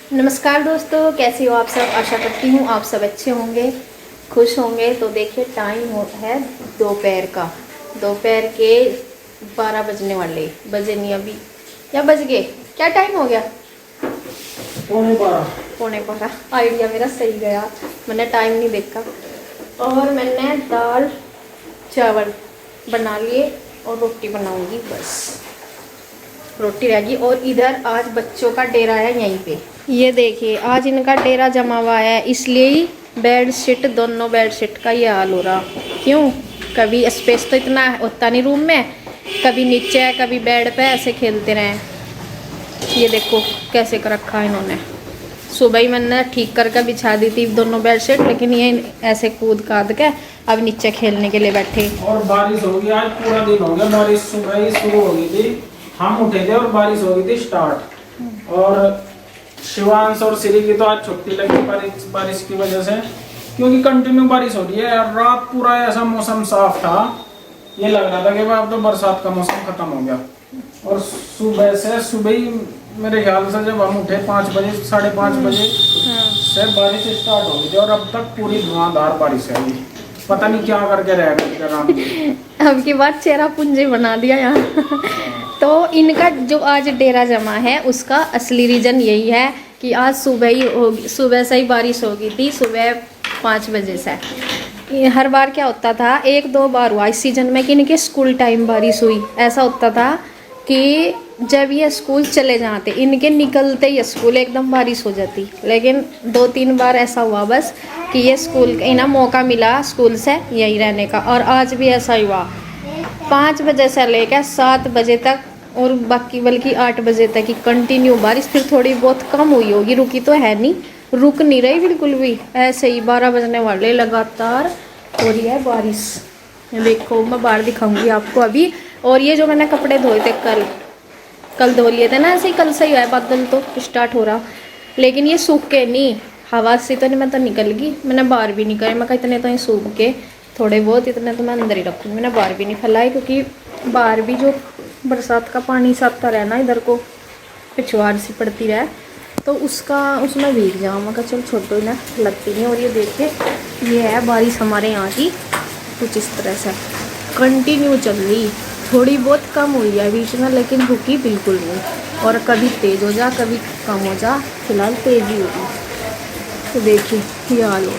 नमस्कार दोस्तों, कैसे हो आप सब। आशा करती हूँ आप सब अच्छे होंगे, खुश होंगे। तो देखिए टाइम होता है दोपहर का। दोपहर के 12 बजने वाले, बजे नहीं अभी, या बज गए, क्या टाइम हो गया? पौने 12। आइडिया मेरा सही गया, मैंने टाइम नहीं देखा। और मैंने दाल चावल बना लिए और रोटी बनाऊंगी, बस रोटी रहेगी। और इधर आज बच्चों का डेरा है यहीं पे, ये देखिए आज इनका डेरा जमा हुआ है, इसलिए ही बेडशीट, दोनों बेडशीट का ये हाल हो रहा। क्यों? कभी स्पेस तो इतना होता नहीं रूम में, कभी नीचे है कभी बेड पे, ऐसे खेलते रहे। ये देखो कैसे कर रखा है इन्होंने। सुबह ही मैंने ठीक करके बिछा दी थी दोनों बेडशीट, लेकिन ये ऐसे कूद काद के अब नीचे खेलने के लिए बैठे। और बारिश हो गई, आज पूरा दिन हो गया, बारिश सुबह ही शुरू हो गई थी, हम उठे थे और बारिश हो गई थी स्टार्ट। और शिवांश और श्री की तो आज छुट्टी लगी बारिश की वजह से, क्योंकि कंटिन्यू बारिश हो रही है। रात पूरा ऐसा मौसम साफ था, ये लग रहा था कि अब तो बरसात का मौसम खत्म हो गया। और सुबह ही मेरे ख्याल से जब हम उठे 5 बजे 5:30 बजे से बारिश स्टार्ट हो गई थी, और अब तक पूरी धुआंधार बारिश है। पता नहीं क्या करके रहेगा। अब की बात चेहरा पुंजी बना दिया यहाँ। तो इनका जो आज डेरा जमा है उसका असली रीज़न यही है कि आज सुबह से ही बारिश हो गई थी, सुबह 5 बजे से। हर बार क्या होता था, 1-2 बार हुआ इस सीज़न में कि इनके स्कूल टाइम बारिश हुई। ऐसा होता था कि जब ये स्कूल चले जाते, इनके निकलते ही स्कूल एकदम बारिश हो जाती। लेकिन 2-3 बार ऐसा हुआ बस कि ये स्कूल इन्हें मौका मिला स्कूल से यहीं रहने का। और आज भी ऐसा ही हुआ, 5 बजे से लेकर 7 बजे तक, और बाकी बल्कि 8 बजे तक ही कंटिन्यू बारिश। फिर थोड़ी बहुत कम हुई होगी, रुकी तो है नहीं, रुक नहीं रही बिल्कुल भी। ऐसे ही 12 बजने वाले लगातार हो रही है बारिश। देखो मैं बाहर दिखाऊंगी आपको अभी। और ये जो मैंने कपड़े धोए थे कल धो लिए थे ना, ऐसे ही कल से ही है, बादल तो स्टार्ट हो रहा, लेकिन ये सूख के नहीं, हवा से तो नहीं, मैं तो निकल गई। मैंने बाहर भी नहीं करे, मैं कहा इतने तो ही सूख के थोड़े बहुत, इतने तो मैं अंदर ही रखूँगी। मैंने बाहर भी नहीं फैलाए, क्योंकि बाहर भी जो बरसात का पानी साता रहना, इधर को पिछवाड़ सी पड़ती रहे तो उसमें भीग जाऊँ। मैं कहा चल छोटो ना लगती नहीं। और ये देखिए ये है बारिश हमारे यहाँ की, कुछ इस तरह से कंटिन्यू चल रही। थोड़ी बहुत कम हुई है बीच में, लेकिन रुकी बिल्कुल नहीं। और कभी तेज़ हो जा कभी कम हो जा, फिलहाल तेज़ ही होगी। तो देखिए ये हाल हो।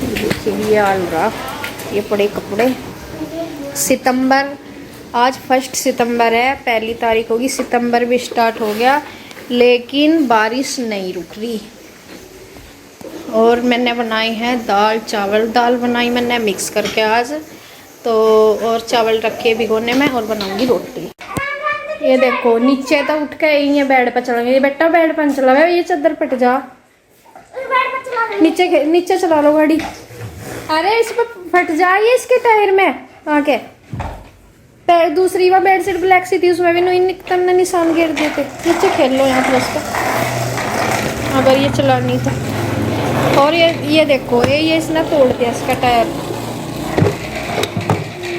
देखिए ये हाल रहा, ये पड़े कपड़े। सितंबर, आज 1 सितंबर है, 1 तारीख होगी, सितंबर भी स्टार्ट हो गया, लेकिन बारिश नहीं रुक रही। और मैंने बनाई है दाल चावल। दाल बनाई मैंने मिक्स करके आज तो, और चावल रखे भिगोने में, और बनाऊंगी रोटी। ये देखो नीचे तो उठ के यही बेड पर चला गया बेटा, बेड पर चला गया, ये चादर पट जा, नीचे चला लो गाड़ी। अरे इस पर फट जाए इसके टायर में आके। दूसरी बार बेडशीट ब्लैक सी थी, उसमें भी तुमने निशान गिर दिए थे। नीचे खेल लो यहाँ प्लस का, अगर ये चलानी तो। और ये देखो ये इसने तोड़ दिया इसका टायर।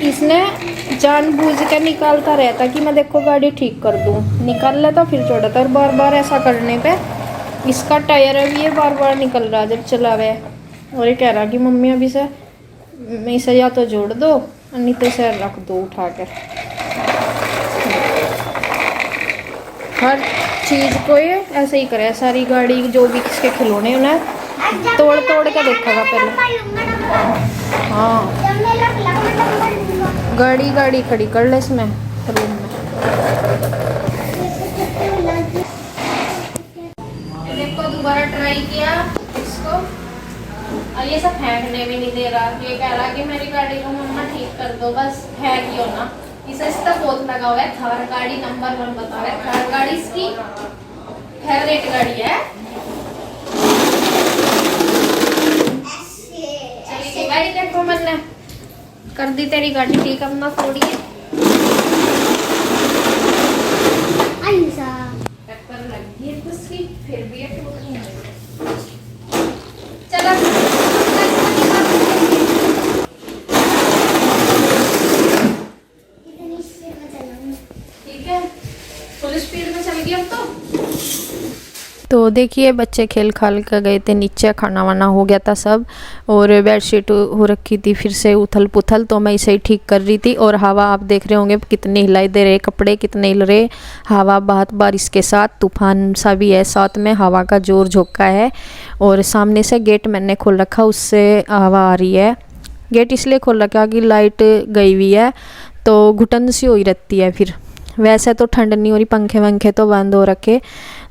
इसने जानबूझ के निकालता रहता कि मैं देखो गाड़ी ठीक कर दूँ, निकाल लेता फिर छोड़ता। और बार बार ऐसा करने पे इसका टायर अभी ये बार बार निकल रहा जब चला हुआ है। और ये कह रहा कि मम्मी अभी से इसे या तो जोड़ दो, नहीं तो इसे रख दो उठा कर। हर चीज़ को ये ऐसे ही करे, सारी गाड़ी जो भी किसके खिलौने उन्हें तोड़ तोड़ के देखेगा पहले। हाँ गाड़ी खड़ी कर ले इसमें रूम में। देखो दोबारा ट्राई किया इसको, और ये सब फेंकने भी नहीं दे रहा। ये कह रहा कि मेरी गाड़ी को मम्मा ठीक कर दो, बस फेंकियो ना। इसे बहुत लगा हुआ है, थार गाड़ी नंबर 1 बता रहा है। थार गाड़ी इसकी फेवरेट गाड़ी है। गाड़ी देखो मैंने कर दी तेरी गाड़ी ठीक, अब ना थोड़ी टक्कर लगी है उसकी, फिर भी ये टूट नहीं है। चलो तो देखिए बच्चे खेल खाल कर गए थे नीचे, खाना वाना हो गया था सब, और बेडशीट हो रखी थी फिर से उथल पुथल, तो मैं इसे ही ठीक कर रही थी। और हवा आप देख रहे होंगे कितने हिलाई दे रहे, कपड़े कितने हिल रहे, हवा बहुत बारिश के साथ, तूफान सा भी है साथ में, हवा का जोर झोंका है। और सामने से गेट मैंने खोल रखा, उससे हवा आ रही है। गेट इसलिए खोल रखा कि लाइट गई हुई है तो घुटन सी हो ही रहती है। फिर वैसे तो ठंड नहीं हो रही, पंखे वंखे तो बंद हो रखे,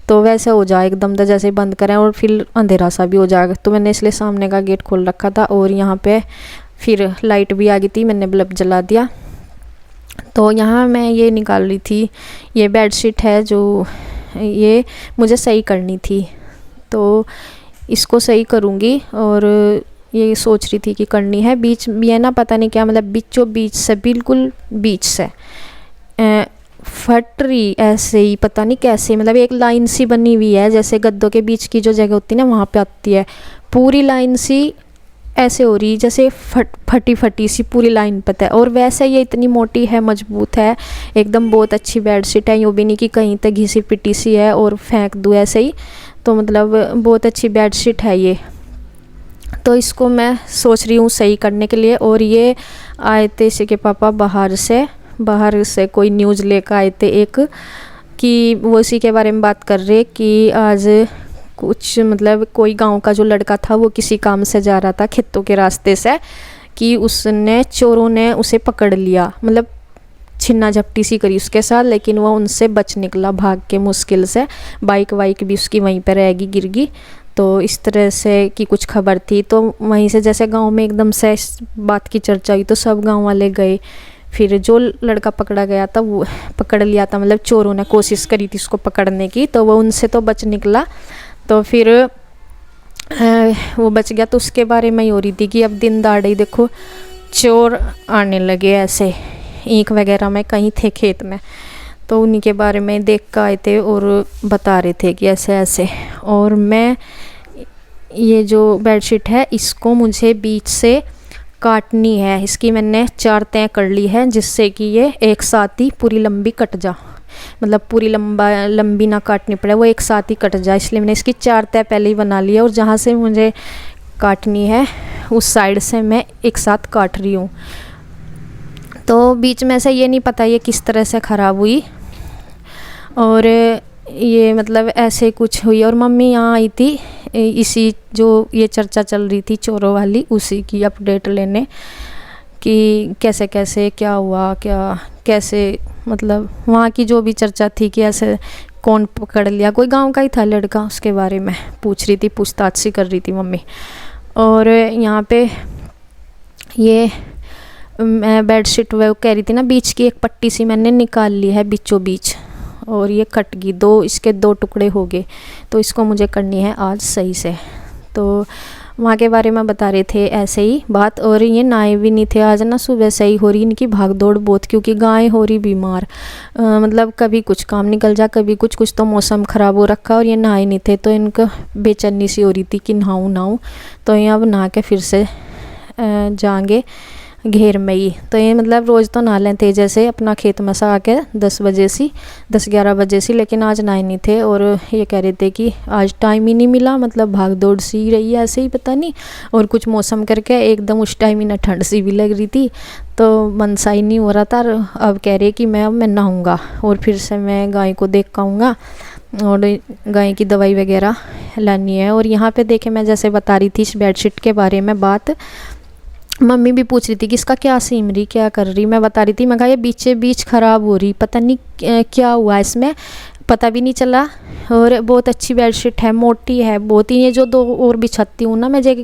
तो वैसे हो जाए एकदम तो जैसे ही बंद करें और फिर अंधेरा सा भी हो जाएगा, तो मैंने इसलिए सामने का गेट खोल रखा था। और यहाँ पे फिर लाइट भी आ गई थी, मैंने बल्ब जला दिया। तो यहाँ मैं ये निकाल रही थी, ये बेडशीट है जो ये मुझे सही करनी थी, तो इसको सही करूँगी। और ये सोच रही थी कि करनी है, बीच ये ना पता नहीं क्या मतलब बीचों बीच से, बिल्कुल बीच से फट रही ऐसे ही, पता नहीं कैसे, मतलब एक लाइन सी बनी हुई है जैसे गद्दों के बीच की जो जगह होती है ना वहाँ पे आती है, पूरी लाइन सी ऐसे हो रही जैसे फटी फटी सी पूरी लाइन पता है। और वैसे ये इतनी मोटी है, मजबूत है एकदम, बहुत अच्छी बेडशीट है, यूँ भी नहीं कि कहीं तक घिसी पिटी सी है और फेंक दूँ ऐसे ही, तो मतलब बहुत अच्छी बेडशीट है ये। तो इसको मैं सोच रही हूँ सही करने के लिए। और ये आए थे इसी के पापा बाहर से कोई न्यूज़ लेकर आए थे एक, कि वो इसी के बारे में बात कर रहे कि आज कुछ मतलब कोई गांव का जो लड़का था वो किसी काम से जा रहा था खेतों के रास्ते से, कि उसने चोरों ने उसे पकड़ लिया, मतलब छिन्ना झपटी सी करी उसके साथ, लेकिन वो उनसे बच निकला भाग के मुश्किल से, बाइक वाइक भी उसकी वहीं पर रहेगी गिर गई। तो इस तरह से की कुछ खबर थी, तो वहीं से जैसे गांव में एकदम से इस बात की चर्चा हुई तो सब गांव वाले गए। फिर जो लड़का पकड़ा गया था वो पकड़ लिया था, मतलब चोरों ने कोशिश करी थी उसको पकड़ने की, तो वो उनसे तो बच निकला। तो फिर वो बच गया। तो उसके बारे में ही हो रही थी कि अब दिन दहाड़े ही देखो चोर आने लगे ऐसे, ईंख वगैरह में कहीं थे खेत में, तो उन्हीं के बारे में देख कर आए थे और बता रहे थे कि ऐसे ऐसे। और मैं ये जो बेडशीट है इसको मुझे बीच से काटनी है, इसकी मैंने 4 तय कर ली है, जिससे कि ये एक साथ ही पूरी लंबी कट जा, मतलब पूरी लंबी ना काटनी पड़े, वो एक साथ ही कट जाए, इसलिए मैंने इसकी 4 तय पहले ही बना ली है। और जहाँ से मुझे काटनी है उस साइड से मैं एक साथ काट रही हूँ। तो बीच में से ये नहीं पता ये किस तरह से ख़राब हुई, और ये मतलब ऐसे कुछ हुई। और मम्मी यहाँ आई थी इसी जो ये चर्चा चल रही थी चोरों वाली, उसी की अपडेट लेने कि कैसे कैसे क्या हुआ, क्या कैसे, मतलब वहाँ की जो भी चर्चा थी कि ऐसे कौन पकड़ लिया, कोई गांव का ही था लड़का, उसके बारे में पूछ रही थी, पूछताछ सी कर रही थी मम्मी। और यहाँ पे ये मैं बेडशीट वो कह रही थी ना, बीच की एक पट्टी सी मैंने निकाल ली है बीचों बीच, और ये कट गई, इसके 2 टुकड़े हो गए, तो इसको मुझे करनी है आज सही से। तो वहाँ के बारे में बता रहे थे ऐसे ही बात। और ये नहाए भी नहीं थे आज ना, सुबह से ही हो रही इनकी भाग दौड़ बहुत, क्योंकि गाय हो रही बीमार, मतलब कभी कुछ काम निकल जा, कभी कुछ तो मौसम ख़राब हो रखा, और ये नहाए नहीं थे तो इनको बेचैनी सी हो रही थी कि नहाऊँ। तो ये अब नहा के फिर से जाएंगे घेर में ही। तो ये मतलब रोज़ तो नहा लेते जैसे अपना खेत में से आके 10-11 बजे से, लेकिन आज नहाए नहीं थे। और ये कह रहे थे कि आज टाइम ही नहीं मिला, मतलब भाग दौड़ सी रही है ऐसे ही पता नहीं, और कुछ मौसम करके एकदम उस टाइम ही ना ठंड सी भी लग रही थी, तो मन सा ही नहीं हो रहा था। अब कह रहे कि मैं नहाऊँगा और फिर से मैं गाय को देख के आऊँगा और गाय की दवाई वगैरह लानी है। और यहाँ पे देखे मैं जैसे बता रही थी इस बेडशीट के बारे में बात, मम्मी भी पूछ रही थी कि इसका क्या सीम रही, क्या कर रही। मैं बता रही थी, मैं कहा ये बीचे बीच ख़राब हो रही, पता नहीं क्या हुआ इसमें, पता भी नहीं चला। और बहुत अच्छी बेडशीट है, मोटी है बहुत ही। ये जो 2 और बिछाती हूँ ना मैं, जो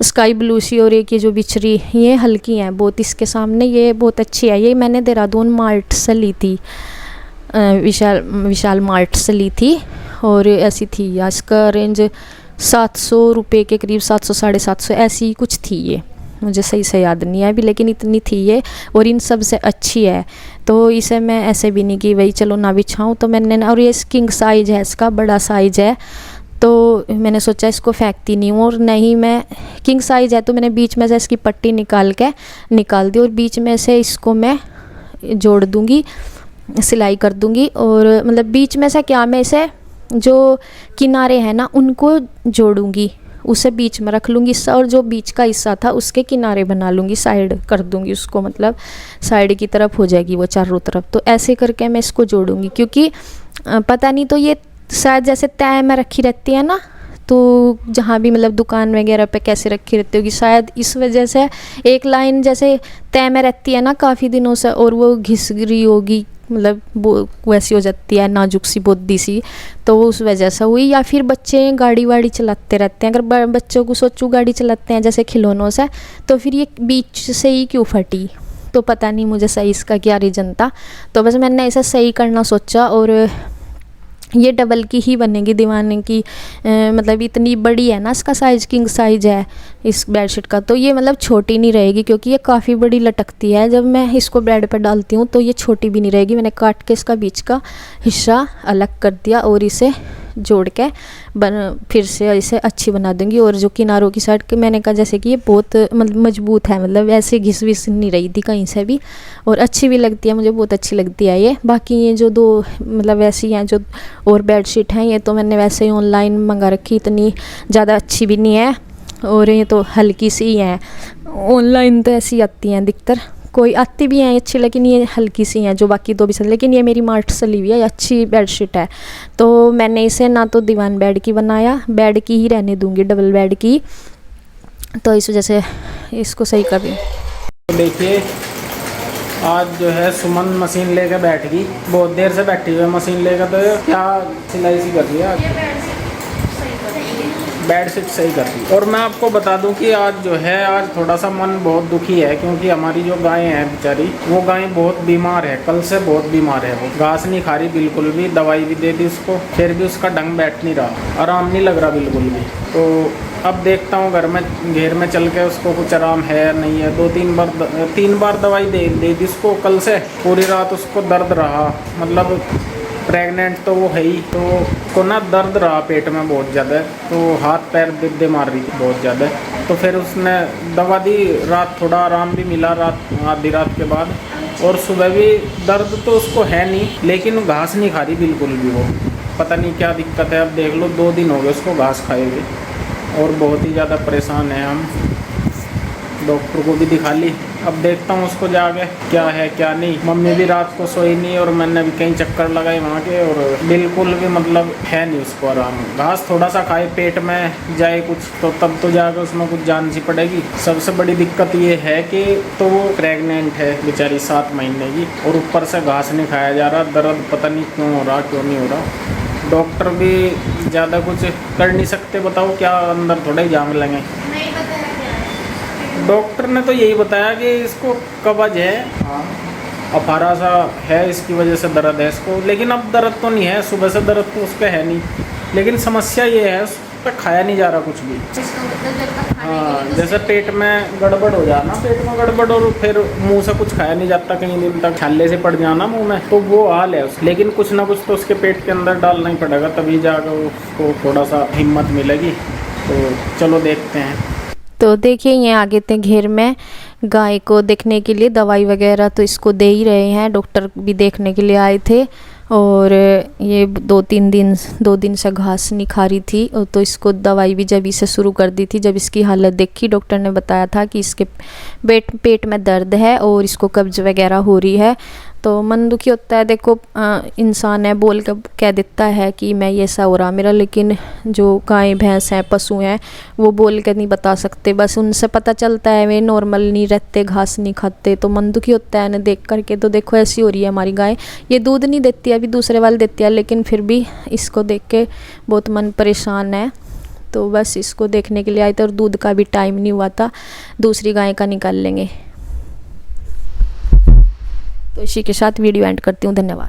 स्काई ब्लू सी और एक ये जो बिछ रही, ये हल्की हैं बहुत इसके सामने, ये बहुत अच्छी है। ये मैंने देहरादून मार्ट से ली थी, विशाल मार्ट से ली थी, और ऐसी थी, इसका रेंज 700 रुपये के करीब, 700-750 ऐसी कुछ थी ये, मुझे सही से याद नहीं है अभी, लेकिन इतनी थी ये, और इन सब से अच्छी है। तो इसे मैं ऐसे भी नहीं कि भाई चलो ना बिछाऊँ, तो मैंने ना, और ये किंग साइज है, इसका बड़ा साइज है, तो मैंने सोचा इसको फेंकती नहीं हूँ। और नहीं, मैं किंग साइज है तो मैंने बीच में से इसकी पट्टी निकाल दी, और बीच में से इसको मैं जोड़ दूँगी, सिलाई कर दूँगी। और मतलब बीच में से क्या, मैं इसे जो किनारे हैं ना उनको जोड़ूंगी, उसे बीच में रख लूँगी और जो बीच का हिस्सा था उसके किनारे बना लूँगी, साइड कर दूँगी उसको, मतलब साइड की तरफ हो जाएगी वो चारों तरफ। तो ऐसे करके मैं इसको जोड़ूंगी, क्योंकि पता नहीं तो ये शायद जैसे तय में रखी रहती है ना, तो जहाँ भी मतलब दुकान वगैरह पे कैसे रखी रहती होगी, शायद इस वजह से एक लाइन जैसे तय में रहती है ना काफ़ी दिनों से, और वो घिस रही होगी, मतलब वो वैसी हो जाती है नाजुक सी बोदी सी, तो वो उस वजह से हुई। या फिर बच्चे गाड़ी वाड़ी चलाते रहते हैं, अगर बच्चों को सोचूं गाड़ी चलाते हैं जैसे खिलौनों से, तो फिर ये बीच से ही क्यों फटी, तो पता नहीं मुझे सही इसका क्या रीज़न था। तो बस मैंने ऐसा सही करना सोचा, और ये डबल की ही बनेगी दीवाने की, मतलब इतनी बड़ी है ना इसका साइज़, किंग साइज है इस बेडशीट का, तो ये मतलब छोटी नहीं रहेगी, क्योंकि ये काफ़ी बड़ी लटकती है। जब मैं इसको बेड पर डालती हूँ तो ये छोटी भी नहीं रहेगी। मैंने काट के इसका बीच का हिस्सा अलग कर दिया और इसे जोड़ के फिर से इसे अच्छी बना दूंगी। और जो किनारों की साइड के मैंने कहा जैसे कि ये बहुत मतलब मजबूत है, मतलब ऐसे घिस विस नहीं रही थी कहीं से भी, और अच्छी भी लगती है, मुझे बहुत अच्छी लगती है ये। बाकी ये जो दो मतलब ऐसी हैं जो और बेडशीट हैं, ये तो मैंने वैसे ही ऑनलाइन मंगा रखी, इतनी ज़्यादा अच्छी भी नहीं है, और ये तो हल्की सी हैं। ऑनलाइन तो ऐसी आती हैं अधिकतर, कोई आती भी हैं अच्छी, लेकिन ये हल्की सी हैं जो बाकी दो भी चल। लेकिन ये मेरी मार्ट से ली हुई है, अच्छी बेडशीट है। तो मैंने इसे ना तो दीवान बेड की बनाया, बेड की ही रहने दूंगी, डबल बेड की, तो इस वजह से इसको सही कर रही हूँ। तो देखिए आज जो है सुमन मशीन लेकर बैठ गई, बहुत देर से बैठी हुई है मशीन लेकर। तो क्या सिलाई सी कर रही है आज, बेडशीट सही कर दी। और मैं आपको बता दूं कि आज जो है आज थोड़ा सा मन बहुत दुखी है, क्योंकि हमारी जो गाय है बेचारी, वो गाय बहुत बीमार है, कल से बहुत बीमार है। वो घास नहीं खा रही बिल्कुल भी, दवाई भी दे दी उसको, फिर भी उसका ढंग बैठ नहीं रहा, आराम नहीं लग रहा बिल्कुल भी। तो अब देखता हूँ घर में घेर में चल के उसको कुछ आराम है या नहीं है। तीन बार दवाई दे दी उसको कल से, पूरी रात उसको दर्द रहा, मतलब प्रेग्नेंट तो वो है ही, तो को ना दर्द रहा पेट में बहुत ज़्यादा, तो हाथ पैर दे मार रही थी बहुत ज़्यादा। तो फिर उसने दवा दी, रात थोड़ा आराम भी मिला, रात आधी रात के बाद, और सुबह भी दर्द तो उसको है नहीं, लेकिन घास नहीं खा रही बिल्कुल भी वो, पता नहीं क्या दिक्कत है। अब देख लो 2 दिन हो गए उसको घास खाए हुए, और बहुत ही ज़्यादा परेशान है हम। डॉक्टर को भी दिखा ली, अब देखता हूँ उसको जाके क्या है क्या नहीं। मम्मी भी रात को सोई नहीं, और मैंने भी कई चक्कर लगाए वहाँ के, और बिल्कुल भी मतलब है नहीं उसको आराम। घास थोड़ा सा खाए, पेट में जाए कुछ, तो तब तो जाके उसमें कुछ जान सी पड़ेगी। सबसे बड़ी दिक्कत ये है कि तो वो प्रेग्नेंट है बेचारी 7 महीने की, और ऊपर से घास नहीं खाया जा रहा, दर्द पता नहीं क्यों हो रहा क्यों नहीं हो रहा। डॉक्टर भी ज़्यादा कुछ कर नहीं सकते, बताओ क्या अंदर थोड़ा ही जान लेंगे। डॉक्टर ने तो यही बताया कि इसको कब्ज है, अफारा सा है, इसकी वजह से दर्द है इसको। लेकिन अब दर्द तो नहीं है, सुबह से दर्द तो उसका है नहीं, लेकिन समस्या ये है उसका खाया नहीं जा रहा कुछ भी। हाँ, जैसे पेट में गड़बड़ हो जाना, पेट में गड़बड़, और फिर मुंह से कुछ खाया नहीं जाता कई दिन तक, छाले से पड़ जाना मुंह में, तो वो हाल है उसका। लेकिन कुछ ना कुछ तो उसके पेट के अंदर डालना ही पड़ेगा, तभी जाकर उसको थोड़ा सा हिम्मत मिलेगी। तो चलो देखते हैं। तो देखिए ये आगे थे घेर में गाय को देखने के लिए, दवाई वगैरह तो इसको दे ही रहे हैं, डॉक्टर भी देखने के लिए आए थे। और ये 2 दिन से घास नहीं खा रही थी, तो इसको दवाई भी जब इसे शुरू कर दी थी। जब इसकी हालत देखी, डॉक्टर ने बताया था कि इसके पेट में दर्द है और इसको कब्ज वगैरह हो रही है। तो मन दुखी होता है, देखो इंसान है बोल कर कह देता है कि मैं ये ऐसा हो रहा मेरा, लेकिन जो गाय भैंस हैं, पशु हैं, वो बोल कर नहीं बता सकते, बस उनसे पता चलता है वे नॉर्मल नहीं रहते, घास नहीं खाते। तो मन दुखी होता है ना देख करके। तो देखो ऐसी हो रही है हमारी गाय, ये दूध नहीं देती है, अभी दूसरे वाले देती है, लेकिन फिर भी इसको देख के बहुत मन परेशान है। तो बस इसको देखने के लिए आए थे, और दूध का भी टाइम नहीं हुआ था, दूसरी गाय का निकाल लेंगे। तो इसी के साथ वीडियो एंड करती हूँ, धन्यवाद।